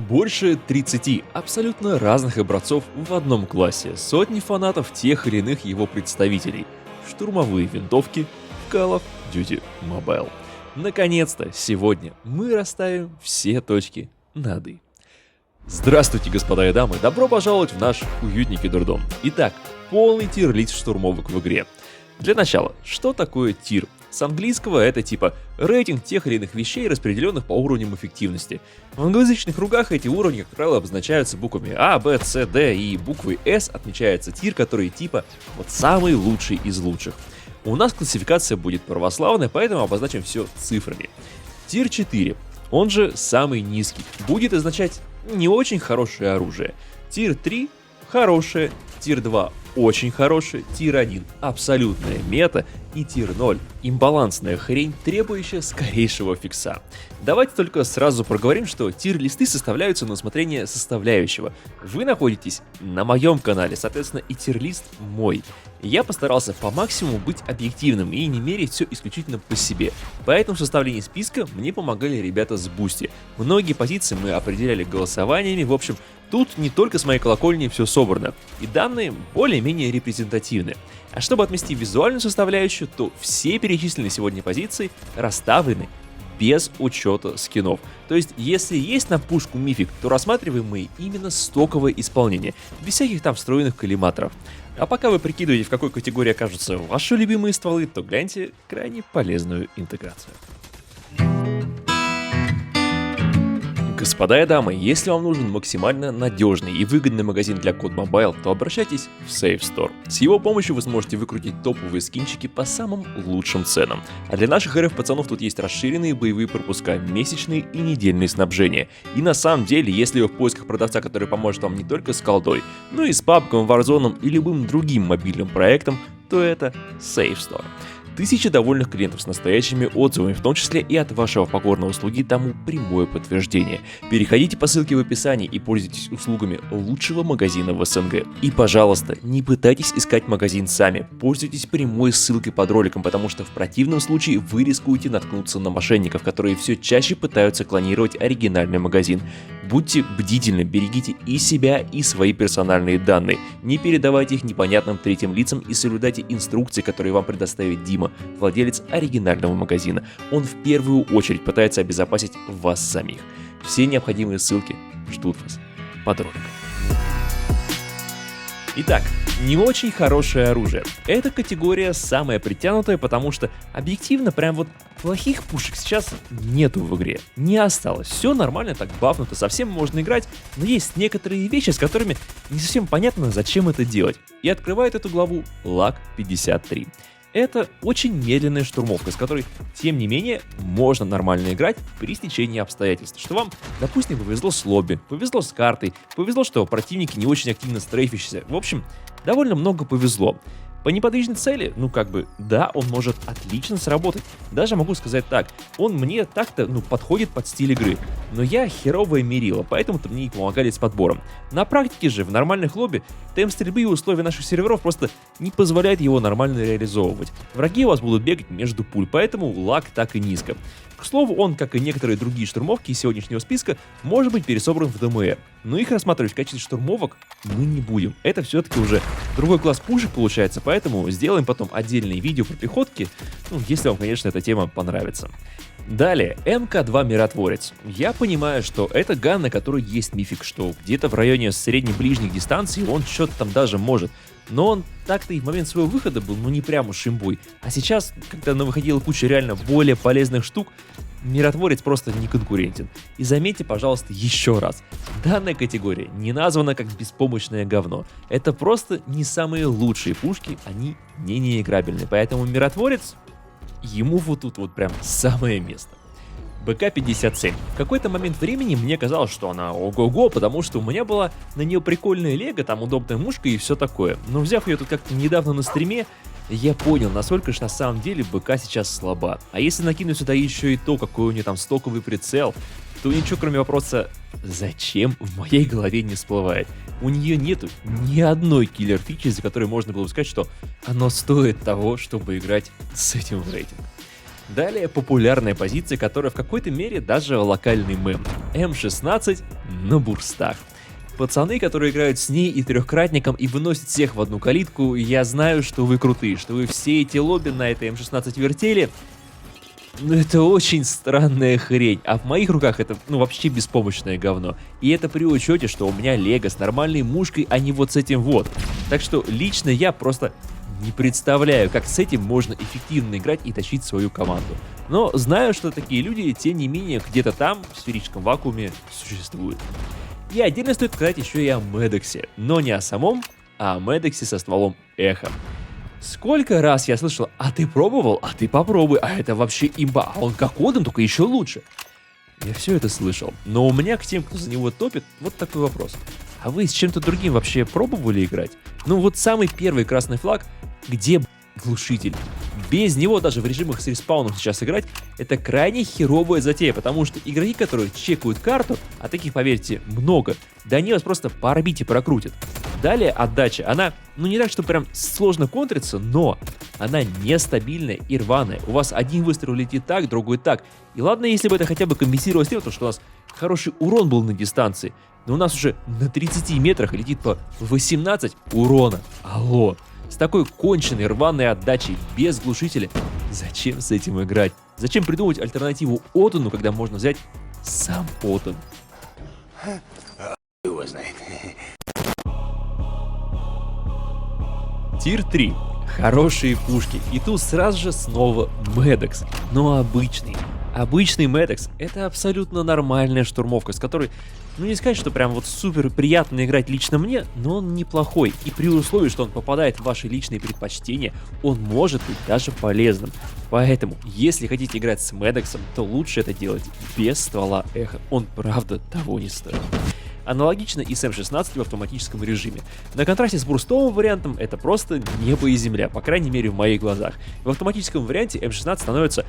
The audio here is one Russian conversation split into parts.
Больше 30 абсолютно разных образцов в одном классе, сотни фанатов тех или иных его представителей, штурмовые винтовки в Call of Duty Mobile. Наконец-то, сегодня мы расставим все точки над «и». Здравствуйте, господа и дамы, добро пожаловать в наш уютненький дурдом. Итак, полный тир-лист штурмовок в игре. Для начала, что такое тир? С английского это типа рейтинг тех или иных вещей, распределенных по уровням эффективности. В англоязычных кругах эти уровни, как правило, обозначаются буквами А, Б, С, Д, и буквой С отмечается тир, который типа вот самый лучший из лучших. У нас классификация будет православная, поэтому обозначим все цифрами. Тир 4, он же самый низкий, будет означать не очень хорошее оружие. Тир 3 хорошее, тир 2 очень хорошее, тир 1 абсолютная мета и тир 0 имбалансная хрень, требующая скорейшего фикса. Давайте только сразу проговорим, что тир-листы составляются на усмотрение составляющего. Вы находитесь на моем канале, соответственно и тир-лист мой. Я постарался по максимуму быть объективным и не мерить все исключительно по себе. Поэтому в составлении списка мне помогали ребята с Boosty. Многие позиции мы определяли голосованиями, в общем, тут не только с моей колокольни все собрано, и данные более-менее репрезентативны. А чтобы отмести визуальную составляющую, то все перечисленные сегодня позиции расставлены без учета скинов. То есть, если есть на пушку мифик, то рассматриваем мы именно стоковое исполнение, без всяких там встроенных коллиматоров. А пока вы прикидываете, в какой категории окажутся ваши любимые стволы, то гляньте крайне полезную интеграцию. Господа и дамы, если вам нужен максимально надежный и выгодный магазин для COD Mobile, то обращайтесь в Safe Store. С его помощью вы сможете выкрутить топовые скинчики по самым лучшим ценам. А для наших РФ-пацанов тут есть расширенные боевые пропуска, месячные и недельные снабжения. И на самом деле, если вы в поисках продавца, который поможет вам не только с колдой, но и с PUBG, Warzone и любым другим мобильным проектом, то это Safe Store. Тысячи довольных клиентов с настоящими отзывами, в том числе и от вашего покорного слуги, тому прямое подтверждение. Переходите по ссылке в описании и пользуйтесь услугами лучшего магазина в СНГ. И, пожалуйста, не пытайтесь искать магазин сами, пользуйтесь прямой ссылкой под роликом, потому что в противном случае вы рискуете наткнуться на мошенников, которые все чаще пытаются клонировать оригинальный магазин. Будьте бдительны, берегите и себя, и свои персональные данные. Не передавайте их непонятным третьим лицам и соблюдайте инструкции, которые вам предоставит Дима, владелец оригинального магазина. Он в первую очередь пытается обезопасить вас самих. Все необходимые ссылки ждут вас под роликом. Итак, не очень хорошее оружие. Эта категория самая притянутая, потому что объективно прям вот плохих пушек сейчас нету в игре. Не осталось. Все нормально, так бафнуто, совсем можно играть, но есть некоторые вещи, с которыми не совсем понятно, зачем это делать. И открывает эту главу Lag 53. Это очень медленная штурмовка, с которой, тем не менее, можно нормально играть при стечении обстоятельств. Что вам, допустим, повезло с лобби, повезло с картой, повезло, что противники не очень активно стрейфящиеся. В общем, довольно много повезло. По неподвижной цели, да, он может отлично сработать. Даже могу сказать так, он мне так-то, подходит под стиль игры. Но я херовое мерило, поэтому-то мне и помогали с подбором. На практике же, в нормальных лобби, темп стрельбы и условия наших серверов просто не позволяют его нормально реализовывать. Враги у вас будут бегать между пуль, поэтому лаг так и низко. К слову, он, как и некоторые другие штурмовки из сегодняшнего списка, может быть пересобран в ДМР. Но их рассматривать в качестве штурмовок мы не будем. Это все-таки уже другой класс пушек получается, поэтому сделаем потом отдельные видео про пехотки, если вам, конечно, эта тема понравится. Далее, МК-2 Миротворец. Я понимаю, что это ган, на которой есть мифик, что где-то в районе средне-ближних дистанций он что-то там даже может. Но он так-то и в момент своего выхода был, не прям уж имбой. А сейчас, когда выходила куча реально более полезных штук, Миротворец просто не конкурентен. И заметьте, пожалуйста, еще раз. Данная категория не названа как беспомощное говно. Это просто не самые лучшие пушки, они не неиграбельны. Поэтому Миротворец, ему вот тут вот прям самое место. БК-57. В какой-то момент времени мне казалось, что она ого-го, потому что у меня была на нее прикольная лего, там удобная мушка и все такое. Но взяв ее тут как-то недавно на стриме, я понял, насколько же на самом деле БК сейчас слаба. А если накинуть сюда еще и то, какой у нее там стоковый прицел, то ничего кроме вопроса «зачем?» в моей голове не всплывает. У нее нету ни одной киллер-фичи, за которой можно было бы сказать, что оно стоит того, чтобы играть с этим в рейтинг. Далее популярная позиция, которая в какой-то мере даже локальный мем. М16 на бурстах. Пацаны, которые играют с ней и трехкратником и выносят всех в одну калитку, я знаю, что вы крутые, что вы все эти лобби на этой М16 вертели. Но это очень странная хрень, а в моих руках это, вообще беспомощное говно. И это при учете, что у меня лего с нормальной мушкой, а не вот с этим вот. Так что лично я просто не представляю, как с этим можно эффективно играть и тащить свою команду. Но знаю, что такие люди, тем не менее, где-то там, в сферическом вакууме, существуют. И отдельно стоит сказать еще и о Медексе, но не о самом, а о Медексе со стволом Эхо. Сколько раз я слышал: а ты пробовал, а ты попробуй, а это вообще имба, а он как Оден, только еще лучше. Я все это слышал, но у меня к тем, кто за него топит, вот такой вопрос. А вы с чем-то другим вообще пробовали играть? Вот самый первый красный флаг, где глушитель? Без него даже в режимах с респауном сейчас играть — это крайне херовая затея, потому что игроки, которые чекают карту, а таких, поверьте, много, да они вас просто порбить и прокрутят. Далее отдача, она, не так, что прям сложно контрится, но она нестабильная и рваная. У вас один выстрел летит так, другой так. И ладно, если бы это хотя бы компенсировалось тем, что у нас хороший урон был на дистанции, но у нас уже на 30 метрах летит по 18 урона. Алло. С такой конченной рваной отдачей, без глушителя, зачем с этим играть? Зачем придумывать альтернативу Одену, когда можно взять сам Оден? Тир 3. Хорошие пушки. И тут сразу же снова Медекс. Но обычный. Обычный Медекс — это абсолютно нормальная штурмовка, с которой, не сказать, что прям вот супер приятно играть лично мне, но он неплохой. И при условии, что он попадает в ваши личные предпочтения, он может быть даже полезным. Поэтому, если хотите играть с Медексом, то лучше это делать без ствола Эхо. Он правда того не стоит. Аналогично и с М16 в автоматическом режиме. На контрасте с бурстовым вариантом это просто небо и земля, по крайней мере в моих глазах. В автоматическом варианте М16 становится,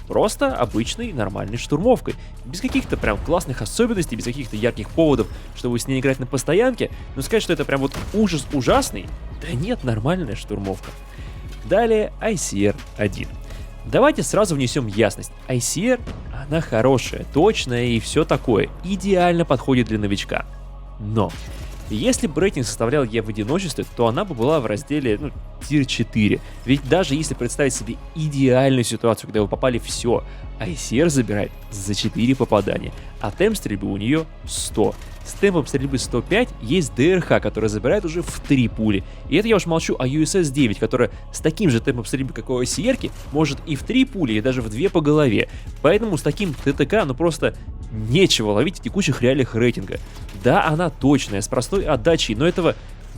просто обычной нормальной штурмовкой. Без каких-то прям классных особенностей, без каких-то ярких поводов, чтобы с ней играть на постоянке. Но сказать, что это прям вот ужас ужасный, да нет, нормальная штурмовка. Далее ICR-1. Давайте сразу внесем ясность. ICR, она хорошая, точная и все такое. Идеально подходит для новичка. Но, если бы рейтинг составлял я в одиночестве, то она бы была в разделе, тир 4. Ведь даже если представить себе идеальную ситуацию, когда вы попали все, ICR забирает за 4 попадания, а темп стрельбы у нее 100. С темпом стрельбы 105 есть ДРХ, которая забирает уже в 3 пули. И это я уж молчу о USS-9, которая с таким же темпом стрельбы, как у ICR, может и в 3 пули, и даже в 2 по голове. Поэтому с таким ТТК, просто нечего ловить в текущих реалиях рейтинга. Да, она точная, с простой отдачей, но этого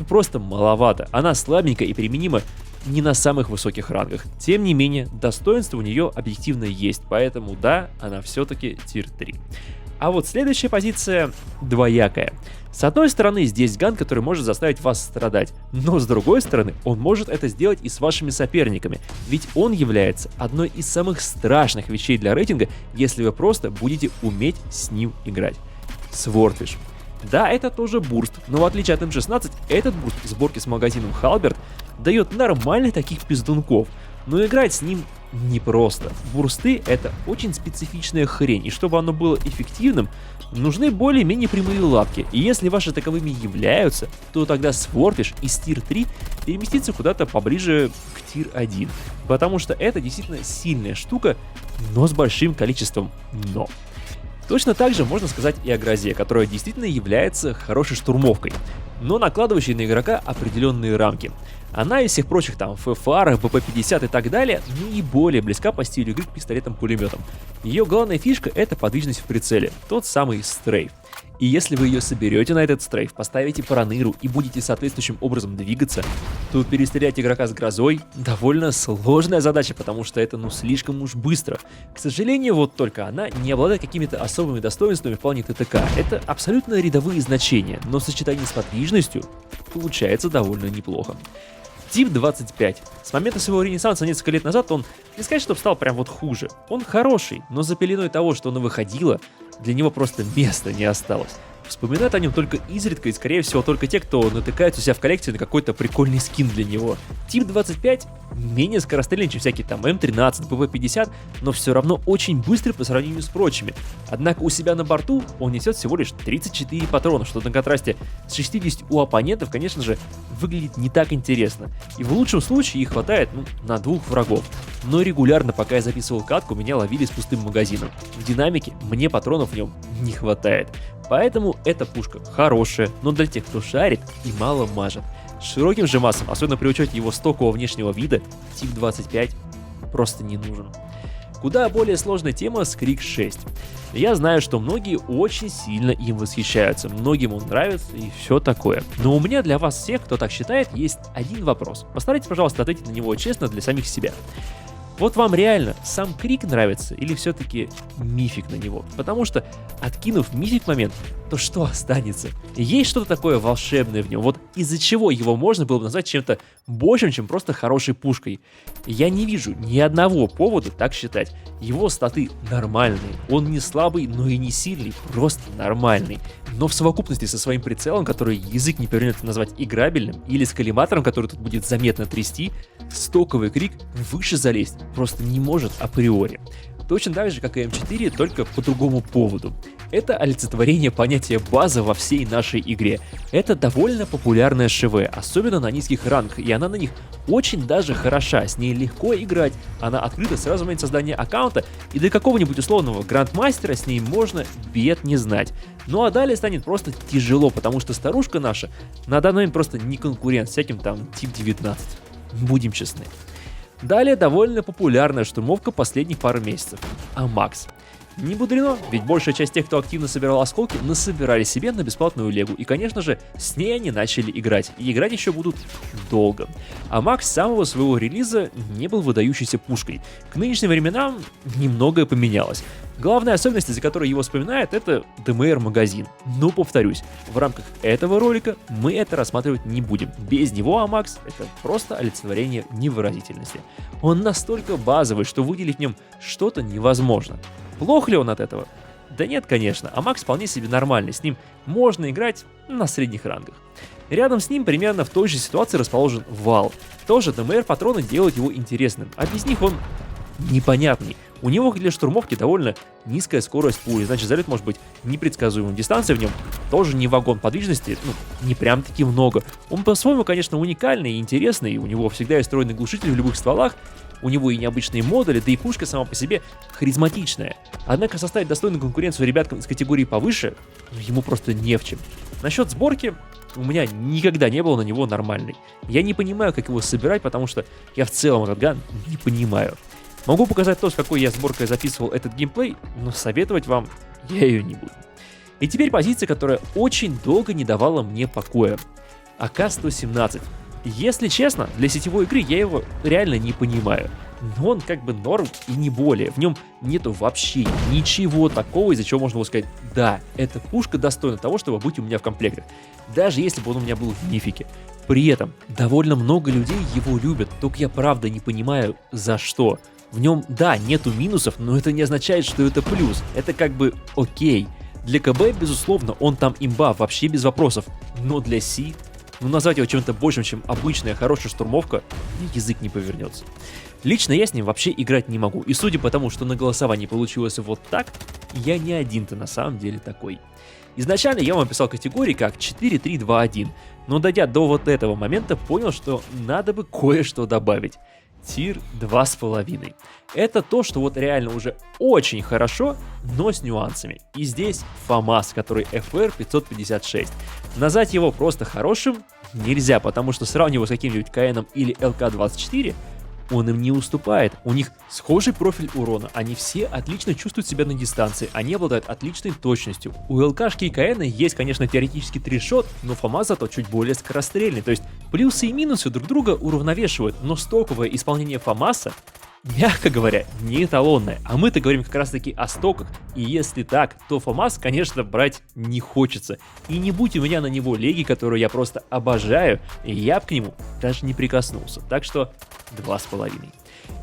просто маловато. Она слабенькая и применима не на самых высоких рангах. Тем не менее, достоинство у нее объективно есть, поэтому да, она все-таки тир 3. А вот следующая позиция двоякая. С одной стороны, здесь ган, который может заставить вас страдать, но с другой стороны, он может это сделать и с вашими соперниками, ведь он является одной из самых страшных вещей для рейтинга, если вы просто будете уметь с ним играть. Swordfish. Да, это тоже бурст, но в отличие от М16, этот бурст в сборке с магазином Halberd дает нормальных таких пиздунков, но играть с ним непросто. Бурсты — это очень специфичная хрень, и чтобы оно было эффективным, нужны более-менее прямые лапки, и если ваши таковыми являются, то тогда Swordfish из тир 3 переместится куда-то поближе к тир 1, потому что это действительно сильная штука, но с большим количеством «но». Точно так же можно сказать и о Грозе, которая действительно является хорошей штурмовкой, но накладывающей на игрока определенные рамки. Она из всех прочих там ФФАР, БП-50 и так далее наиболее близка по стилю игры к пистолетам-пулеметам. Ее главная фишка — это подвижность в прицеле, тот самый стрейф. И если вы ее соберете на этот стрейф, поставите параныру и будете соответствующим образом двигаться, то перестрелять игрока с Грозой довольно сложная задача, потому что это слишком уж быстро. К сожалению, вот только она не обладает какими-то особыми достоинствами в плане ТТК. Это абсолютно рядовые значения, но в сочетании с подвижностью получается довольно неплохо. Тип 25. С момента своего ренессанса несколько лет назад он, не сказать, что стал прям вот хуже. Он хороший, но за пеленой того, что оно выходило, для него просто места не осталось. вспоминают о нем только изредка и, скорее всего, только те, кто натыкается у себя в коллекции на какой-то прикольный скин для него. Тип 25 менее скорострельный, чем всякие там М13, ПВ-50, но все равно очень быстрый по сравнению с прочими. Однако у себя на борту он несет всего лишь 34 патрона, что на контрасте с 60 у оппонентов, конечно же, выглядит не так интересно. И в лучшем случае их хватает на 2 врагов. Но регулярно, пока я записывал катку, меня ловили с пустым магазином. В динамике мне патронов в нем не хватает. Поэтому эта пушка хорошая, но для тех, кто шарит и мало мажет. С широким же массом, особенно при учете его стокового внешнего вида, тип 25 просто не нужен. Куда более сложная тема с Крик 6. Я знаю, что многие очень сильно им восхищаются, многим он нравится и все такое. Но у меня для вас всех, кто так считает, есть один вопрос. Постарайтесь, пожалуйста, ответить на него честно для самих себя. Вот вам реально сам Крик нравится или все-таки мифик на него? Потому что, откинув мифик момент, то что останется? Есть что-то такое волшебное в нем, вот из-за чего его можно было бы назвать чем-то большим, чем просто хорошей пушкой. Я не вижу ни одного повода так считать. Его статы нормальные, он не слабый, но и не сильный, просто нормальный. Но в совокупности со своим прицелом, который язык не повернется назвать играбельным, или с коллиматором, который тут будет заметно трясти, стоковый Крик выше залезть просто не может априори. Точно так же, как и М4, только по другому поводу. Это олицетворение понятия база во всей нашей игре. Это довольно популярная ШВ, особенно на низких рангах, и она на них очень даже хороша, с ней легко играть, она открыта сразу в момент создания аккаунта, и до какого-нибудь условного грандмастера с ней можно бед не знать. Ну а далее станет просто тяжело, потому что старушка наша на данный момент просто не конкурент всяким там тип 19. Будем честны. Далее довольно популярная штурмовка последних пару месяцев – Амакс. Не мудрено, ведь большая часть тех, кто активно собирал осколки, насобирали себе на бесплатную легу, и, конечно же, с ней они начали играть, и играть еще будут долго. Амакс с самого своего релиза не был выдающейся пушкой. К нынешним временам немногое поменялось. Главная особенность, из-за которой его вспоминают, это ДМР-магазин. Но повторюсь, в рамках этого ролика мы это рассматривать не будем. Без него Амакс — это просто олицетворение невыразительности. Он настолько базовый, что выделить в нем что-то невозможно. Плох ли он от этого? Да нет, конечно, Амакс вполне себе нормальный, с ним можно играть на средних рангах. Рядом с ним примерно в той же ситуации расположен Вал. Тоже ДМР-патроны делают его интересным, а без них он непонятный. У него для штурмовки довольно низкая скорость пули, значит залет может быть непредсказуемым. Дистанция в нем тоже не вагон подвижности, не прям таки много. Он по-своему, конечно, уникальный и интересный, у него всегда есть встроенный глушитель в любых стволах, у него и необычные модули, да и пушка сама по себе харизматичная. Однако составить достойную конкуренцию ребяткам из категории повыше ему просто не в чем. Насчет сборки у меня никогда не было на него нормальной. Я не понимаю, как его собирать, потому что я в целом этот ган не понимаю. Могу показать то, с какой я сборкой записывал этот геймплей, но советовать вам я ее не буду. И теперь позиция, которая очень долго не давала мне покоя. АК-117. Если честно, для сетевой игры я его реально не понимаю. Но он как бы норм и не более. В нем нету вообще ничего такого, из-за чего можно было сказать: да, эта пушка достойна того, чтобы быть у меня в комплектах. Даже если бы он у меня был в мифике. При этом довольно много людей его любят, только я правда не понимаю, за что. В нем, да, нету минусов, но это не означает, что это плюс. Это как бы окей. Для КБ, безусловно, он там имба, вообще без вопросов. Но для Си, назвать его чем-то большим, чем обычная хорошая штурмовка, язык не повернется. Лично я с ним вообще играть не могу. И судя по тому, что на голосовании получилось вот так, я не один-то на самом деле такой. Изначально я вам описал категории как 4-3-2-1, но дойдя до вот этого момента, понял, что надо бы кое-что добавить. Тир 2,5. Это то, что вот реально уже очень хорошо, но с нюансами. И здесь ФАМАС, который FR 556. Назвать его просто хорошим нельзя, потому что сравнивая с каким-нибудь КНом или ЛК-24, он им не уступает. У них схожий профиль урона, они все отлично чувствуют себя на дистанции, они обладают отличной точностью. У ЛКшки и КН есть, конечно, теоретически трешот, но ФАМАС зато чуть более скорострельный, то есть плюсы и минусы друг друга уравновешивают, но стоковое исполнение ФАМАСа, мягко говоря, не эталонное. А мы-то говорим как раз таки о стоках, и если так, то ФАМАС, конечно, брать не хочется. И не будь у меня на него леги, которую я просто обожаю, я бы к нему даже не прикоснулся. Так что 2,5.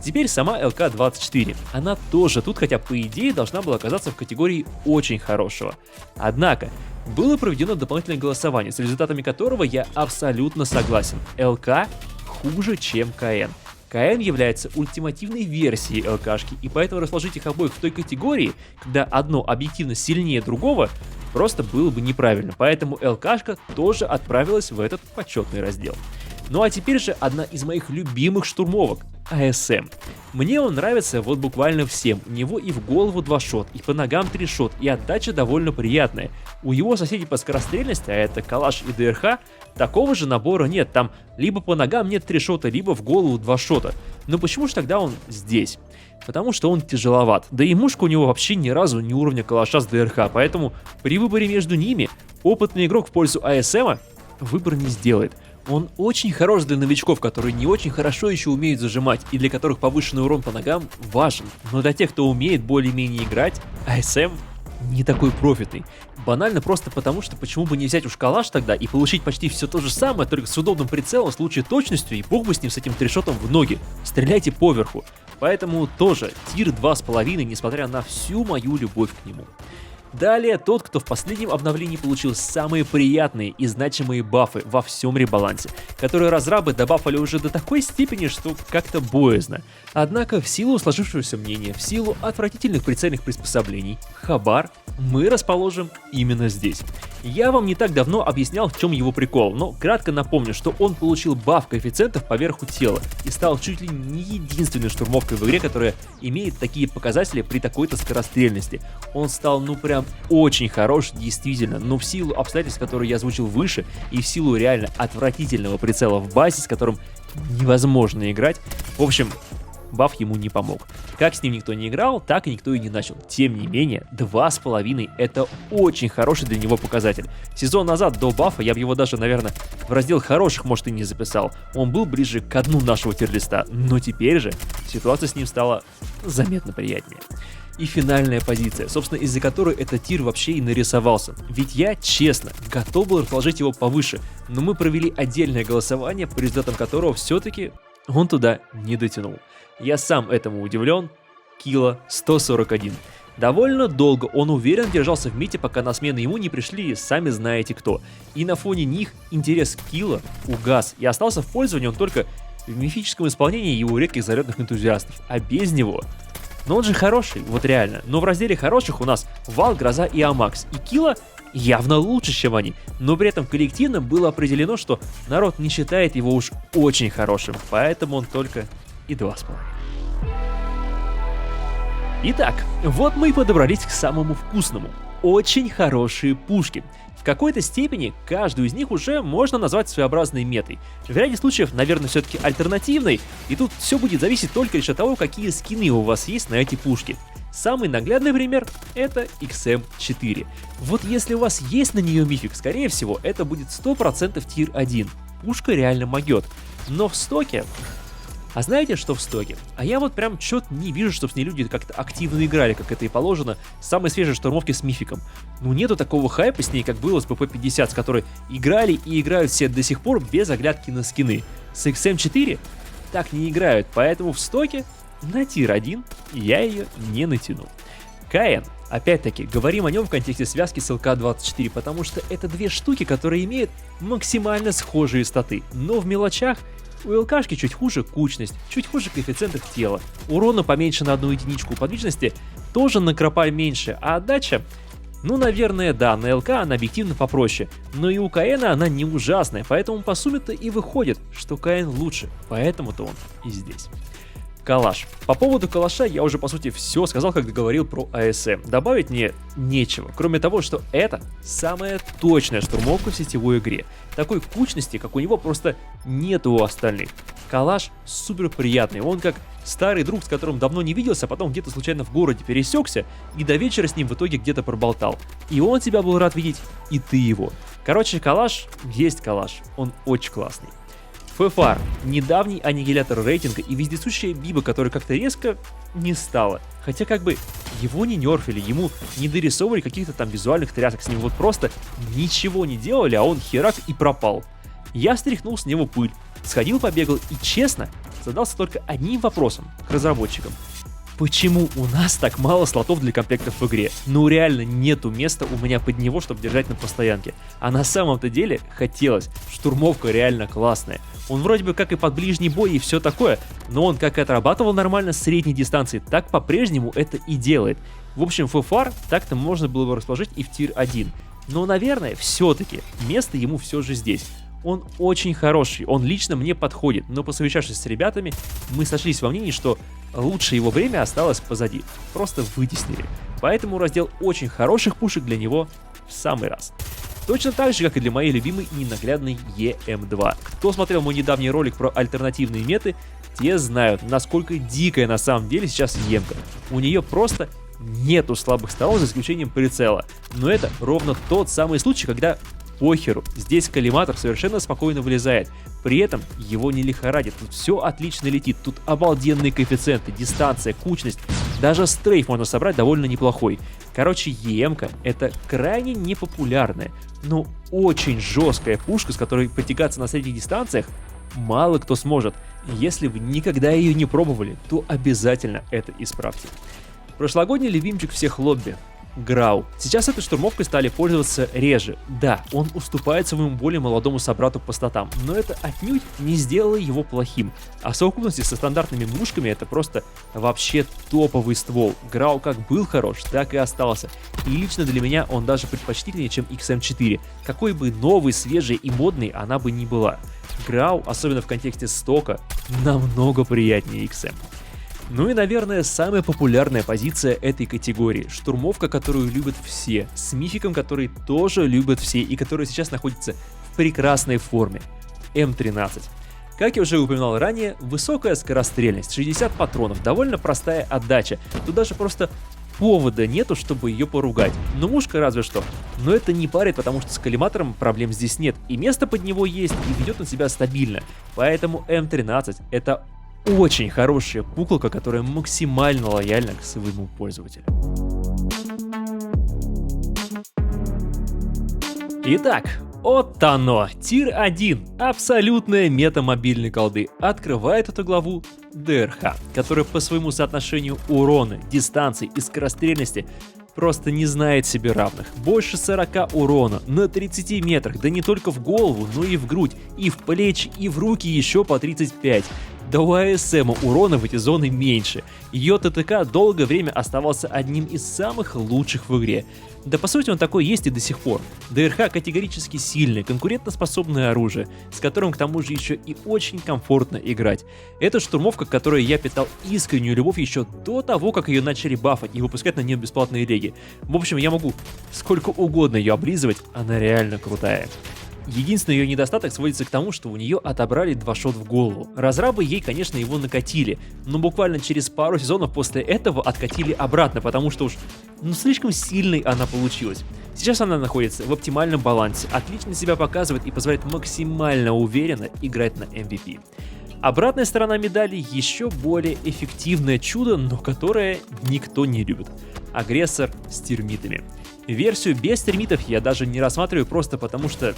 Теперь сама ЛК-24. Она тоже тут, хотя по идее должна была оказаться в категории очень хорошего. Однако, было проведено дополнительное голосование, с результатами которого я абсолютно согласен. ЛК хуже, чем КН. КН является ультимативной версией ЛКшки, и поэтому расположить их обоих в той категории, когда одно объективно сильнее другого, просто было бы неправильно. Поэтому ЛКшка тоже отправилась в этот почетный раздел. Ну а теперь же одна из моих любимых штурмовок — АСМ. Мне он нравится вот буквально всем. У него и в голову 2 шот, и по ногам 3 шот, и отдача довольно приятная. У его соседей по скорострельности, а это Калаш и ДРХ, такого же набора нет. Там либо по ногам нет 3 шота, либо в голову 2 шота. Но почему же тогда он здесь? Потому что он тяжеловат. Да и мушка у него вообще ни разу не уровня Калаша с ДРХ, поэтому при выборе между ними опытный игрок в пользу АСМа выбор не сделает. Он очень хорош для новичков, которые не очень хорошо еще умеют зажимать, и для которых повышенный урон по ногам важен. Но для тех, кто умеет более-менее играть, АСМ не такой профитный. Банально просто потому, что почему бы не взять уж Калаш тогда и получить почти все то же самое, только с удобным прицелом, с лучшей точностью, и бог бы с ним, с этим трешотом в ноги. Стреляйте поверху. Поэтому тоже тир 2,5, несмотря на всю мою любовь к нему. Далее тот, кто в последнем обновлении получил самые приятные и значимые бафы во всем ребалансе, которые разрабы добафали уже до такой степени, что как-то боязно. Однако в силу сложившегося мнения, в силу отвратительных прицельных приспособлений, Хабар мы расположим именно здесь. Я вам не так давно объяснял, в чем его прикол, но кратко напомню, что он получил баф коэффициентов поверху тела и стал чуть ли не единственной штурмовкой в игре, которая имеет такие показатели при такой-то скорострельности. Он стал ну прям очень хорош, действительно, но в силу обстоятельств, которые я озвучил выше, и в силу реально отвратительного прицела в базе, с которым невозможно играть, в общем, баф ему не помог. Как с ним никто не играл, так и никто и не начал. Тем не менее, 2,5 это очень хороший для него показатель. Сезон назад до бафа я бы его даже, наверное, в раздел хороших, может, и не записал. Он был ближе к дну нашего тир-листа, но теперь же ситуация с ним стала заметно приятнее. И финальная позиция, собственно, из-за которой этот тир вообще и нарисовался. Ведь я, честно, готов был расположить его повыше, но мы провели отдельное голосование, по результатам которого все-таки он туда не дотянул. Я сам этому удивлен. Килла 141. Довольно долго он уверенно держался в мите, пока на смену ему не пришли сами знаете кто. И на фоне них интерес к Килла угас, и остался в пользовании он только в мифическом исполнении его редких зарядных энтузиастов. А без него... Но он же хороший, вот реально. Но в разделе хороших у нас Вал, Гроза и Амакс. И Килла явно лучше, чем они. Но при этом коллективно было определено, что народ не считает его уж очень хорошим. Поэтому он только и 2,5. Итак, вот мы и подобрались к самому вкусному. Очень хорошие пушки. В какой-то степени каждую из них уже можно назвать своеобразной метой. В ряде случаев, наверное, все-таки альтернативной, и тут все будет зависеть только лишь от того, какие скины у вас есть на эти пушки. Самый наглядный пример — это XM4. Вот если у вас есть на нее мифик, скорее всего, это будет 100% тир 1. Пушка реально могет. Но в стоке... А знаете, что в стоке? А я вот прям чё-то не вижу, чтобы с ней люди как-то активно играли, как это и положено, с самой свежей штурмовки с мификом. Ну нету такого хайпа с ней, как было с ПП-50, с которой играли и играют все до сих пор без оглядки на скины. С XM4 так не играют, поэтому в стоке на тир 1 я ее не натяну. КН. Опять-таки, говорим о нем в контексте связки с ЛК-24, потому что это две штуки, которые имеют максимально схожие статы, но в мелочах. У ЛКшки чуть хуже кучность, чуть хуже коэффициент тела, урона поменьше на 1 единичку, подвижности тоже на кропа меньше, а отдача, ну наверное да, на ЛК она объективно попроще, но и у КН она не ужасная, поэтому по сумме-то и выходит, что КН лучше, поэтому-то он и здесь. Калаш. По поводу Калаша я уже по сути все сказал, когда говорил про АСМ. Добавить мне нечего, кроме того, что это самая точная штурмовка в сетевой игре. Такой кучности, как у него, просто нет у остальных. Калаш супер приятный, он как старый друг, с которым давно не виделся, а потом где-то случайно в городе пересекся и до вечера с ним в итоге где-то проболтал. И он тебя был рад видеть, и ты его. Короче, Калаш есть Калаш, он очень классный. ФФАР. Недавний аннигилятор рейтинга и вездесущая биба, которая как-то резко не стала. Хотя как бы его не нерфили, ему не дорисовывали каких-то там визуальных трясок, с ним вот просто ничего не делали, а он херак и пропал. Я стряхнул с него пыль, сходил побегал и честно, задался только одним вопросом к разработчикам. Почему у нас так мало слотов для комплектов в игре? Ну реально нету места у меня под него, чтобы держать на постоянке. А на самом-то деле хотелось. Штурмовка реально классная. Он вроде бы как и под ближний бой и все такое, но он как и отрабатывал нормально с средней дистанции, так по-прежнему это и делает. В общем, ФФАР так-то можно было бы расположить и в тир 1. Но, наверное, все-таки место ему все же здесь. Он очень хороший, он лично мне подходит, но посовещавшись с ребятами, мы сошлись во мнении, что лучшее его время осталось позади. Просто вытеснили. Поэтому раздел очень хороших пушек для него в самый раз. Точно так же, как и для моей любимой и ненаглядной ЕМ2. Кто смотрел мой недавний ролик про альтернативные меты, те знают, насколько дикая на самом деле сейчас Емка. У нее просто нету слабых сторон, за исключением прицела. Но это ровно тот самый случай, когда похеру, здесь коллиматор совершенно спокойно вылезает. При этом его не лихорадит, тут все отлично летит, тут обалденные коэффициенты, дистанция, кучность. Даже стрейф можно собрать довольно неплохой. Короче, ЕМ-ка это крайне непопулярная, но очень жесткая пушка, с которой потягаться на средних дистанциях мало кто сможет. Если вы никогда ее не пробовали, то обязательно это исправьте. Прошлогодний любимчик всех лобби. Грау. Сейчас этой штурмовкой стали пользоваться реже. Да, он уступает своему более молодому собрату по статам, но это отнюдь не сделало его плохим. А в совокупности со стандартными мушками это просто вообще топовый ствол. Грау как был хорош, так и остался. И лично для меня он даже предпочтительнее, чем XM4. Какой бы новый, свежий и модный она бы ни была. Грау, особенно в контексте стока, намного приятнее XM. Ну и, наверное, самая популярная позиция этой категории. Штурмовка, которую любят все, с мификом, который тоже любят все и который сейчас находится в прекрасной форме. М13. Как я уже упоминал ранее, высокая скорострельность, 60 патронов, довольно простая отдача. Тут даже просто повода нету, чтобы ее поругать. Ну, мушка разве что. Но это не парит, потому что с коллиматором проблем здесь нет. И место под него есть, и ведет он себя стабильно. Поэтому М13 это очень хорошая пуколка, которая максимально лояльна к своему пользователю. Итак, вот оно, тир 1, абсолютная мета мобильной колды. Открывает эту главу ДРХ, которая по своему соотношению урона, дистанции и скорострельности просто не знает себе равных. Больше 40 урона на 30 метрах, да не только в голову, но и в грудь, и в плечи, и в руки еще по 35. Да у АСМ урона в эти зоны меньше. Ее ТТК долгое время оставался одним из самых лучших в игре. Да по сути он такой есть и до сих пор. ДРХ категорически сильное, конкурентоспособное оружие, с которым к тому же еще и очень комфортно играть. Это штурмовка, к которой я питал искреннюю любовь еще до того, как ее начали бафать и выпускать на нее бесплатные реги. В общем, я могу сколько угодно ее облизывать, она реально крутая. Единственный ее недостаток сводится к тому, что у нее отобрали 2 шот в голову. Разрабы ей, конечно, его накатили, но буквально через пару сезонов после этого откатили обратно, потому что уж слишком сильной она получилась. Сейчас она находится в оптимальном балансе, отлично себя показывает и позволяет максимально уверенно играть на MVP. Обратная сторона медали еще более эффективное чудо, но которое никто не любит. Агрессор с термитами. Версию без термитов я даже не рассматриваю просто потому что...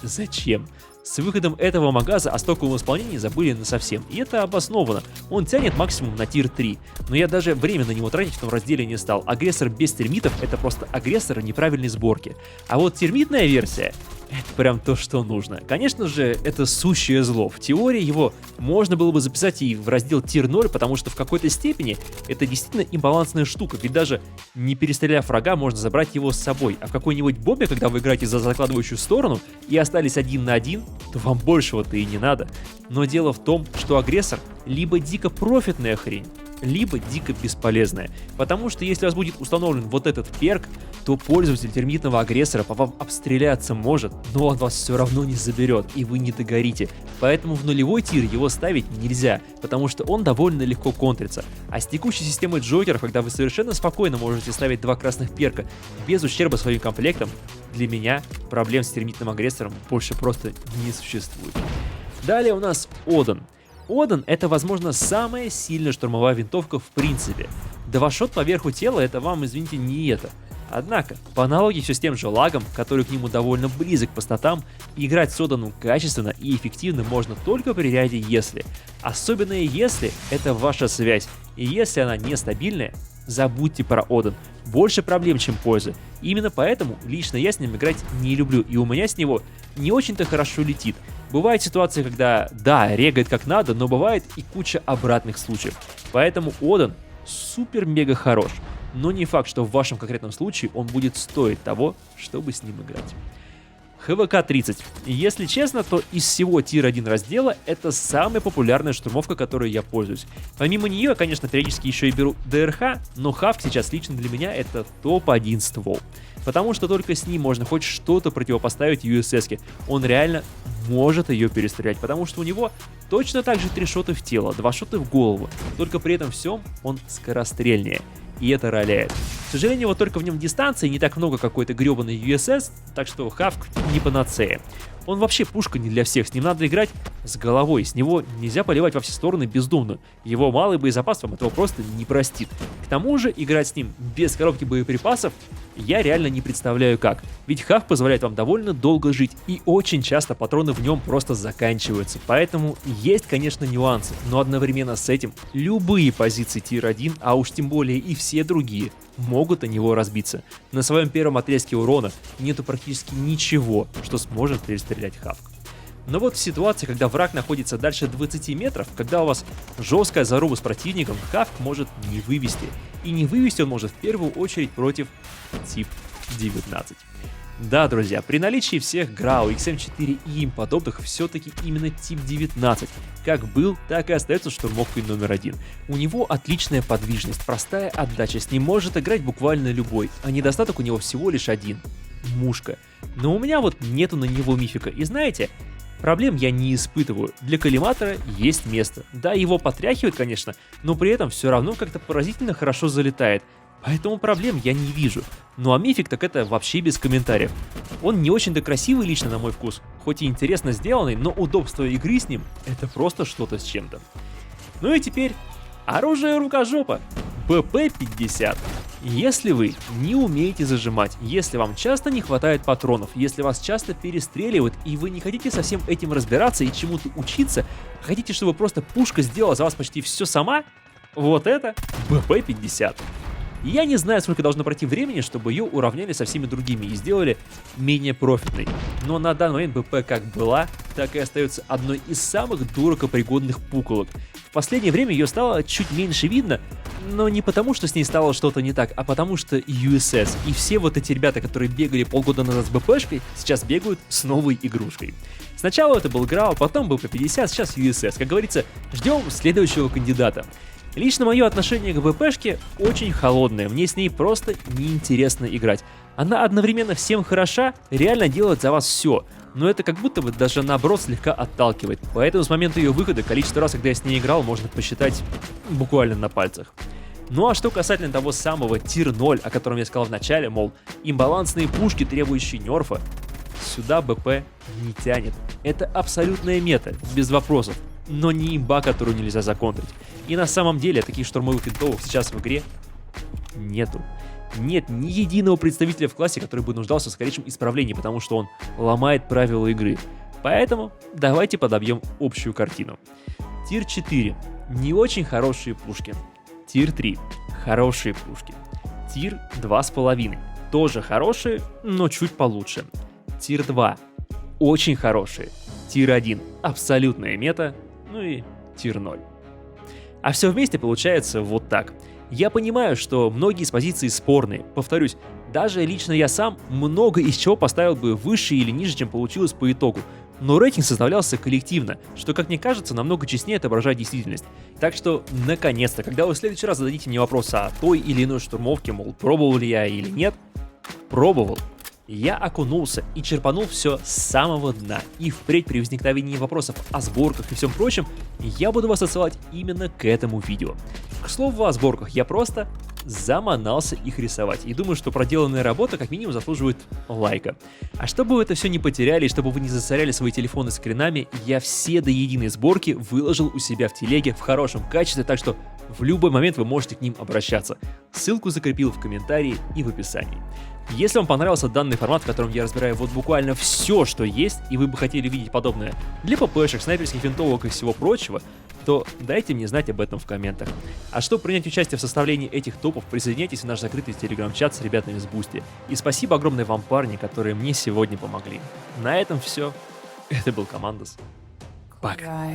Зачем? С выходом этого магаза о стоковом исполнении забыли насовсем, и это обосновано. Он тянет максимум на тир 3, но я даже время на него тратить в том разделе не стал. Агрессор без термитов — это просто агрессор неправильной сборки. А вот термитная версия — это прям то, что нужно. Конечно же, это сущее зло. В теории его можно было бы записать и в раздел тир 0, потому что в какой-то степени это действительно имбалансная штука, ведь даже не перестреляв врага, можно забрать его с собой. А в какой-нибудь бомбе, когда вы играете за закладывающую сторону и остались 1 на 1, то вам большего-то и не надо. Но дело в том, что агрессор либо дико профитная хрень, либо дико бесполезная. Потому что если у вас будет установлен вот этот перк, то пользователь термитного агрессора по вам обстреляться может, но он вас все равно не заберет, и вы не догорите. Поэтому в нулевой тир его ставить нельзя, потому что он довольно легко контрится. А с текущей системой джокеров, когда вы совершенно спокойно можете ставить 2 красных перка без ущерба своим комплектам, для меня проблем с термитным агрессором больше просто не существует. Далее у нас Оден. Оден — это, возможно, самая сильная штурмовая винтовка в принципе. 2 шот по верху тела — это вам, извините, не это. Однако, по аналогии все с тем же лагом, который к нему довольно близок по статам, играть с Оданом качественно и эффективно можно только при ряде «если». Особенно если это ваша связь, и если она нестабильная, забудьте про Одан. Больше проблем, чем пользы. Именно поэтому лично я с ним играть не люблю, и у меня с него не очень-то хорошо летит. Бывают ситуации, когда, да, регает как надо, но бывает и куча обратных случаев. Поэтому Одан супер-мега хорош, но не факт, что в вашем конкретном случае он будет стоить того, чтобы с ним играть. ХВК-30. Если честно, то из всего тир-1 раздела это самая популярная штурмовка, которой я пользуюсь. Помимо нее я, конечно, периодически еще и беру ДРХ, но Хавк сейчас лично для меня это топ-1 ствол. Потому что только с ним можно хоть что-то противопоставить USS-ке. Он реально может ее перестрелять, потому что у него точно так же 3 шота в тело, 2 шота в голову, только при этом всем он скорострельнее. И это роляет. К сожалению, вот только в нем дистанции не так много какой-то гребаный USS, так что Хавк не панацея. Он вообще пушка не для всех, с ним надо играть с головой, с него нельзя поливать во все стороны бездумно. Его малый боезапас вам этого просто не простит. К тому же, играть с ним без коробки боеприпасов я реально не представляю как. Ведь Хавк позволяет вам довольно долго жить, и очень часто патроны в нем просто заканчиваются. Поэтому есть, конечно, нюансы, но одновременно с этим любые позиции тир-1, а уж тем более и все другие, могут о него разбиться. На своем первом отрезке урона нету практически ничего, что сможет перестрелять Хавк. Но вот в ситуации, когда враг находится дальше 20 метров, когда у вас жесткая заруба с противником, Хавк может не вывести. И не вывести он может в первую очередь против ТИП-19. Да, друзья, при наличии всех ГРАУ, XM4 и им подобных, все-таки именно ТИП-19 как был, так и остается штурмовкой номер 1. У него отличная подвижность, простая отдача, с ним может играть буквально любой, а недостаток у него всего лишь один — мушка. Но у меня вот нету на него мифика, и знаете, проблем я не испытываю. Для коллиматора есть место. Да, его потряхивает, конечно, но при этом все равно как-то поразительно хорошо залетает. Поэтому проблем я не вижу. Ну а мифик так это вообще без комментариев. Он не очень-то красивый лично на мой вкус, хоть и интересно сделанный, но удобство игры с ним это просто что-то с чем-то. Ну и теперь оружие рукожопа. БП-50. Если вы не умеете зажимать, если вам часто не хватает патронов, если вас часто перестреливают и вы не хотите со всем этим разбираться и чему-то учиться, а хотите, чтобы просто пушка сделала за вас почти все сама, вот это БП-50. Я не знаю, сколько должно пройти времени, чтобы ее уравняли со всеми другими и сделали менее профитной. Но на данный момент БП как была, так и остается одной из самых дуракопригодных пуколок. В последнее время ее стало чуть меньше видно, но не потому, что с ней стало что-то не так, а потому что USS и все вот эти ребята, которые бегали полгода назад с БПшкой, сейчас бегают с новой игрушкой. Сначала это был ГРАУ, потом БП-50, сейчас USS. Как говорится, ждем следующего кандидата. Лично мое отношение к БПшке очень холодное, мне с ней просто неинтересно играть. Она одновременно всем хороша, реально делает за вас все, но это как будто бы даже наоборот слегка отталкивает. Поэтому с момента ее выхода количество раз, когда я с ней играл, можно посчитать буквально на пальцах. Ну а что касательно того самого тир-0, о котором я сказал в начале, мол, имбалансные пушки, требующие нерфа, сюда БП не тянет. Это абсолютная мета, без вопросов, но не имба, которую нельзя законтрить. И на самом деле таких штурмовых винтовок сейчас в игре нету. Нет ни единого представителя в классе, который бы нуждался в скорейшем исправлении, потому что он ломает правила игры. Поэтому давайте подобьем общую картину. Тир 4. Не очень хорошие пушки. Тир 3. Хорошие пушки. Тир 2,5. Тоже хорошие, но чуть получше. Тир 2. Очень хорошие. Тир 1. Абсолютная мета. Ну и тир 0. А все вместе получается вот так. Я понимаю, что многие из позиций спорные. Повторюсь, даже лично я сам много из чего поставил бы выше или ниже, чем получилось по итогу. Но рейтинг составлялся коллективно, что, как мне кажется, намного честнее отображает действительность. Так что, наконец-то, когда вы в следующий раз зададите мне вопрос о той или иной штурмовке, мол, пробовал ли я или нет, пробовал. Я окунулся и черпанул все с самого дна, и впредь при возникновении вопросов о сборках и всем прочем, я буду вас отсылать именно к этому видео. К слову о сборках, я просто заманался их рисовать, и думаю, что проделанная работа как минимум заслуживает лайка. А чтобы вы это все не потеряли, и чтобы вы не засоряли свои телефоны скринами, я все до единой сборки выложил у себя в телеге в хорошем качестве, так что В любой момент вы можете к ним обращаться. Ссылку закрепил в комментарии и в описании. Если вам понравился данный формат, в котором я разбираю вот буквально все, что есть, и вы бы хотели видеть подобное для ППшек, снайперских винтовок и всего прочего, то дайте мне знать об этом в комментах. А чтобы принять участие в составлении этих топов, присоединяйтесь в наш закрытый телеграм-чат с ребятами с Бусти. И спасибо огромное вам, парни, которые мне сегодня помогли. На этом все. Это был Командос. Пока.